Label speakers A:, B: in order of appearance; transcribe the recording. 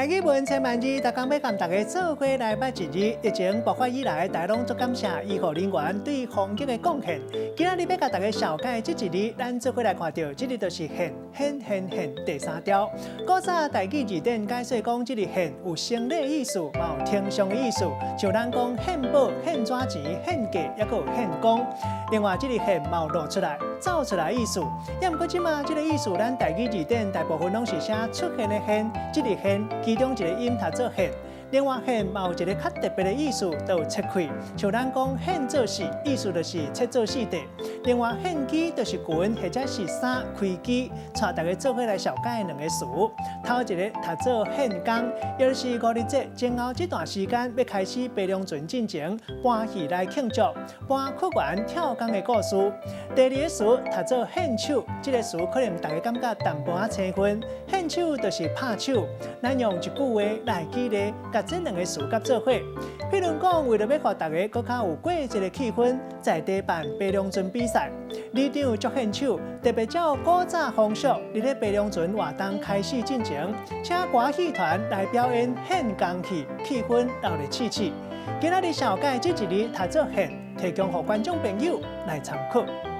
A: 台语文千万字，逐工要甲大家做伙来捌一日。疫情爆发以来，大家拢足感谢医护人员对防疫的贡献。今仔日要甲大家小解这一日，咱做伙来看到，这日就是现第三条。古早台语字典解说讲，这日现有生理意思，嘛有天上的意思，像咱讲现宝、现纸钱、现价，也有现光。另外，这日现嘛有露出来、走出来的意思。也毋过即马这个意思，咱台语字典大部分拢是写出现的现，这日现。其中一个音读做现，另外现嘛有一个较特别的意思，就有切开，像咱讲现做四，意思就是切做四块。另外现机就是裙或者是衫开机，带大家做伙来小解两个词。头一个读做现工，也就是五日节前后这段时间要开始白龙船进前，搬戏来庆祝，搬屈原跳江的故事。第二个词读做献手，这个词可能大家感觉淡薄仔青分，献手就是拍手。咱用一句话来举例，甲这两个词合做伙。譬如讲，为了要让大家更较有过节的气氛，在地办白龙船比赛，里长足献手，特别照古早风俗，伫咧白龙船活动开始进行，请歌戏团来表演献工戏，气氛热热气气。今仔日小解这一日读做现，提供给观众朋友来参考。